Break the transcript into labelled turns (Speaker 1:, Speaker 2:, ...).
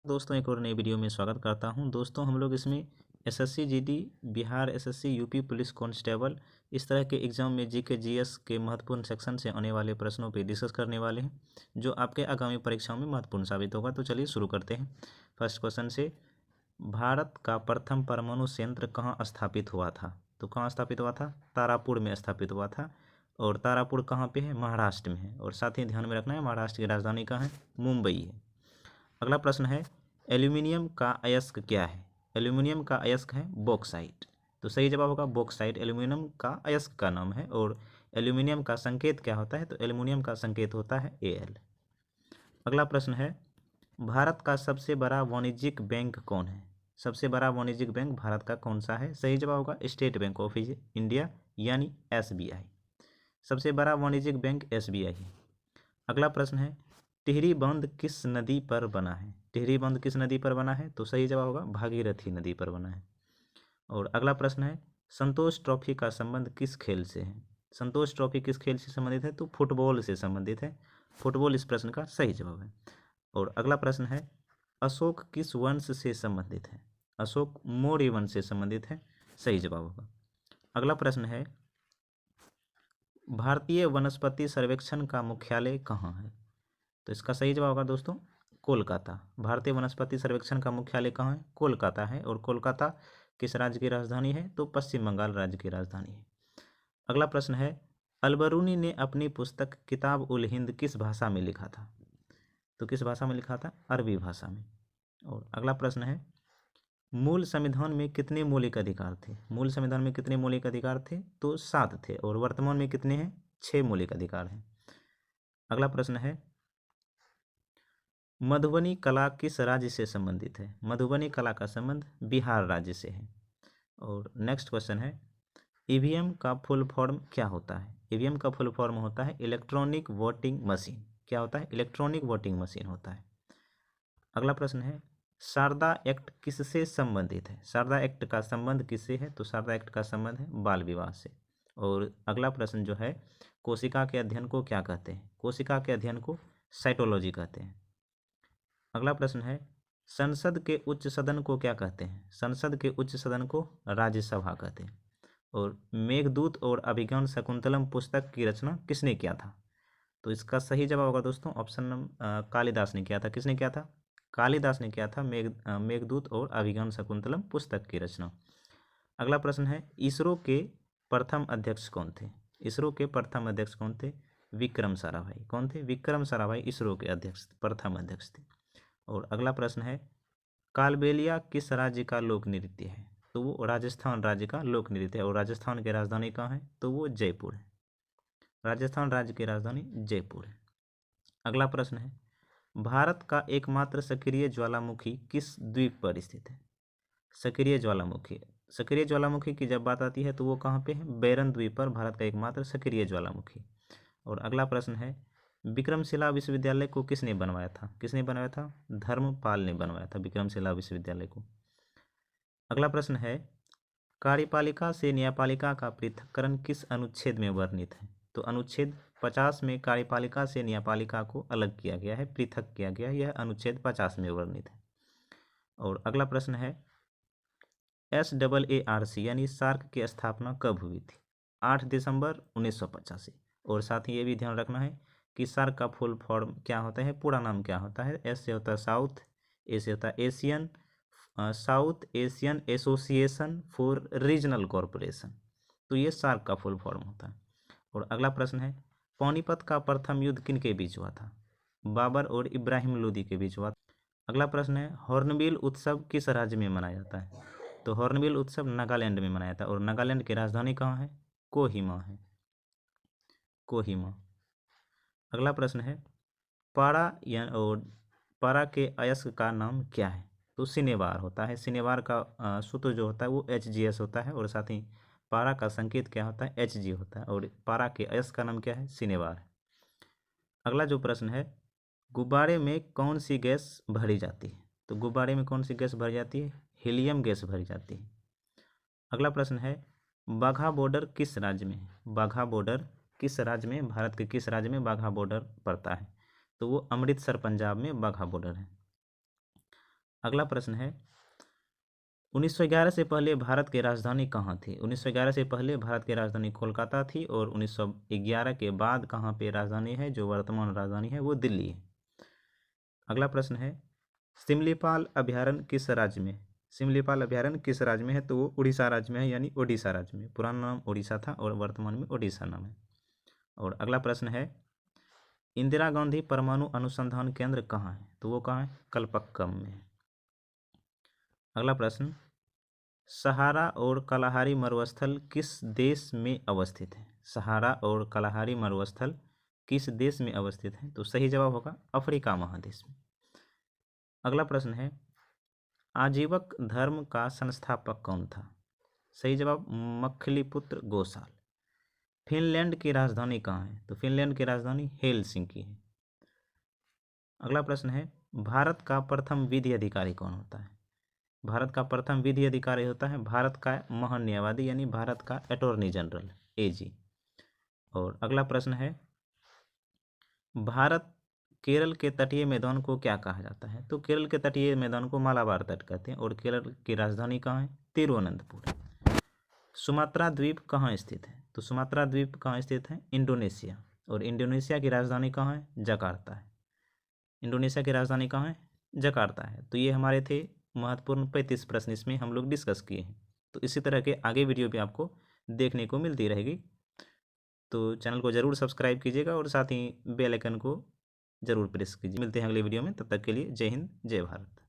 Speaker 1: दोस्तों एक और नई वीडियो में स्वागत करता हूं। दोस्तों हम लोग इसमें SSC GD, Bihar SSC, UP police constable, इस तरह के एग्जाम में जीके जीएस के महत्वपूर्ण सेक्शन से आने वाले प्रश्नों पे डिस्कस करने वाले हैं, जो आपके आगामी परीक्षाओं में महत्वपूर्ण साबित होगा। तो चलिए शुरू करते हैं। फर्स्ट क्वेश्चन से, भारत का प्रथम परमाणु संयंत्र कहाँ स्थापित हुआ था? तो कहाँ स्थापित हुआ था? तारापुर में स्थापित हुआ था। और तारापुर कहाँ पे है? महाराष्ट्र में है। और साथ ही ध्यान में रखना है, महाराष्ट्र की राजधानी कहाँ है? मुंबई है। अगला प्रश्न है, एल्यूमिनियम का अयस्क क्या है? एल्यूमिनियम का अयस्क है बॉक्साइट। तो सही जवाब होगा बॉक्साइट एल्यूमिनियम का अयस्क का नाम है। और एल्यूमिनियम का संकेत क्या होता है? तो एल्यूमिनियम का संकेत होता है Al। अगला प्रश्न है, भारत का सबसे बड़ा वाणिज्यिक बैंक कौन है? सबसे बड़ा वाणिज्यिक बैंक भारत का कौन सा है? सही जवाब होगा स्टेट बैंक ऑफ इंडिया यानी SBI। सबसे बड़ा वाणिज्यिक बैंक SBI है। अगला प्रश्न है, टिहरी बांध किस नदी पर बना है? टिहरी बांध किस नदी पर बना है? तो सही जवाब होगा भागीरथी नदी पर बना है। और अगला प्रश्न है, संतोष ट्रॉफी का संबंध किस खेल से है? संतोष ट्रॉफी किस खेल से संबंधित है? तो फुटबॉल से संबंधित है। फुटबॉल इस प्रश्न का सही जवाब है। और अगला प्रश्न है, अशोक किस वंश से संबंधित है? अशोक मौर्य वंश से संबंधित है। सही जवाब होगा। अगला प्रश्न है, भारतीय वनस्पति सर्वेक्षण का मुख्यालय कहाँ है? तो इसका सही जवाब होगा दोस्तों कोलकाता। भारतीय वनस्पति सर्वेक्षण का मुख्यालय कहाँ है? कोलकाता है। और कोलकाता किस राज्य की राजधानी है? तो पश्चिम बंगाल राज्य की राजधानी है। अगला प्रश्न है, अलबरूनी ने अपनी पुस्तक किताब उल हिंद किस भाषा में लिखा था? तो किस भाषा में लिखा था? अरबी भाषा में। और अगला प्रश्न है, मूल संविधान में कितने मौलिक अधिकार थे? मूल संविधान में कितने मौलिक अधिकार थे? तो 7 थे। और वर्तमान में कितने हैं? 6 मौलिक अधिकार हैं। अगला प्रश्न है, मधुबनी कला किस राज्य से संबंधित है? मधुबनी कला का संबंध बिहार राज्य से है। और नेक्स्ट क्वेश्चन है, ईवीएम का फुल फॉर्म क्या होता है? ईवीएम का फुल फॉर्म होता है इलेक्ट्रॉनिक वोटिंग मशीन। क्या होता है? इलेक्ट्रॉनिक वोटिंग मशीन होता है। अगला प्रश्न है, शारदा एक्ट किससे संबंधित है? शारदा एक्ट का संबंध किससे है? तो शारदा एक्ट का संबंध है बाल विवाह से। और अगला प्रश्न जो है, कोशिका के अध्ययन को क्या कहते हैं? कोशिका के अध्ययन को साइटोलॉजी कहते हैं। अगला प्रश्न है, संसद के उच्च सदन को क्या कहते हैं? संसद के उच्च सदन को राज्यसभा कहते हैं। और मेघदूत और अभिज्ञान शकुंतलम पुस्तक की रचना किसने किया था? तो इसका सही जवाब होगा दोस्तों ऑप्शन नंबर कालिदास ने किया था। किसने किया था? कालिदास ने किया था मेघदूत और अभिज्ञान शकुंतलम पुस्तक की रचना। अगला प्रश्न है, इसरो के प्रथम अध्यक्ष कौन थे? इसरो के प्रथम अध्यक्ष कौन थे? विक्रम साराभाई। कौन थे? विक्रम साराभाई इसरो के अध्यक्ष, प्रथम अध्यक्ष थे। और अगला प्रश्न है, कालबेलिया किस राज्य का लोक नृत्य है? तो वो राजस्थान राज्य का लोक नृत्य है। और राजस्थान की राजधानी कहाँ है? तो वो जयपुर है। राजस्थान राज्य की राजधानी जयपुर है। अगला प्रश्न है, भारत का एकमात्र सक्रिय ज्वालामुखी किस द्वीप पर स्थित है? सक्रिय ज्वालामुखी, सक्रिय ज्वालामुखी की जब बात आती है तो वो कहाँ पे है? बैरन द्वीप पर भारत का एकमात्र सक्रिय ज्वालामुखी। और अगला प्रश्न है, विक्रमशिला विश्वविद्यालय को किसने बनवाया था? किसने बनवाया था? धर्मपाल ने बनवाया था विक्रमशिला विश्वविद्यालय को। अगला प्रश्न है, कार्यपालिका से न्यायपालिका का पृथक्करण किस अनुच्छेद में वर्णित है? तो अनुच्छेद 50 में कार्यपालिका से न्यायपालिका को अलग किया गया है, पृथक किया गया है। यह अनुच्छेद 50 में वर्णित है। और अगला प्रश्न है, SAARC यानी सार्क की स्थापना कब हुई थी? 8 दिसंबर 1985। और साथ ही ये भी ध्यान रखना है कि सार्क का फुल फॉर्म क्या होता है, पूरा नाम क्या होता है? एस से होता है साउथ, ए से होता है Asian, south Asian association for regional corporation. तो ये सार्क का फुल फॉर्म होता है। और अगला प्रश्न है, पानीपत का प्रथम युद्ध किन के बीच हुआ था? बाबर और इब्राहिम लोदी के बीच हुआ। अगला प्रश्न है, हॉर्नबिल उत्सव किस राज्य में मनाया जाता है? तो हॉर्नबिल उत्सव नागालैंड में मनाया जाता है। और नागालैंड की राजधानी कहाँ है? कोहिमा है, कोहिमा। अगला प्रश्न है, पारा या और पारा के अयस्क का नाम क्या है? तो सिनेवार होता है। सिनेवार का सूत्र जो होता है वो HGS होता है। और साथ ही पारा का संकेत क्या होता है? HG होता है। और पारा के अयस्क का नाम क्या है? सिनेवार। अगला जो प्रश्न है, गुब्बारे में कौन सी गैस भरी जाती है? तो गुब्बारे में कौन सी गैस भरी जाती है? हीलियम गैस भरी जाती है। अगला प्रश्न है, बाघा बॉर्डर किस राज्य में है? बाघा बॉर्डर किस राज्य में, भारत के किस राज्य में बाघा बॉर्डर पड़ता है? तो वो अमृतसर पंजाब में बाघा बॉर्डर है। अगला प्रश्न है 1911 से पहले भारत की राजधानी कहाँ थी? 1911 से पहले भारत की राजधानी कोलकाता थी और 1911 के बाद कहाँ पे राजधानी है, जो वर्तमान राजधानी है वो दिल्ली है। अगला प्रश्न है सिमलीपाल अभ्यारण्य किस राज्य में? सिमलीपाल अभ्यारण्य किस राज्य में है? तो वो उड़ीसा राज्य में है, यानी ओडिशा राज्य में। पुराना नाम उड़ीसा था और वर्तमान में ओडिशा नाम है। और अगला प्रश्न है इंदिरा गांधी परमाणु अनुसंधान केंद्र कहाँ है? तो वो कहाँ है? कलपक्कम में है। अगला प्रश्न सहारा और कलाहारी मरुस्थल किस देश में अवस्थित है? सहारा और कलाहारी मरुस्थल किस देश में अवस्थित है? तो सही जवाब होगा अफ्रीका महादेश में। अगला प्रश्न है आजीवक धर्म का संस्थापक कौन था? सही जवाब मखलिपुत्र गोसाल। फिनलैंड की राजधानी कहाँ है? तो फिनलैंड की राजधानी हेलसिंकी है। अगला प्रश्न है भारत का प्रथम विधि अधिकारी कौन होता है? भारत का प्रथम विधि अधिकारी होता है भारत का महान्यायवादी, यानी भारत का अटॉर्नी जनरल एजी। और अगला प्रश्न है भारत केरल के तटीय मैदान को क्या कहा जाता है? तो केरल के तटीय मैदान को मालाबार तट कहते हैं। और केरल की राजधानी कहाँ है? तिरुवनंतपुर। सुमात्रा द्वीप कहाँ स्थित है? तो सुमात्रा द्वीप कहाँ स्थित है? इंडोनेशिया। और इंडोनेशिया की राजधानी कहाँ है? जकार्ता है। इंडोनेशिया की राजधानी कहाँ है? जकार्ता है। तो ये हमारे थे महत्वपूर्ण 35 प्रश्न, इसमें हम लोग डिस्कस किए हैं। तो इसी तरह के आगे वीडियो भी आपको देखने को मिलती रहेगी। तो चैनल को ज़रूर सब्सक्राइब कीजिएगा और साथ ही बेल आइकन को ज़रूर प्रेस कीजिए। मिलते हैं अगले वीडियो में, तब तक के लिए जय हिंद जय भारत।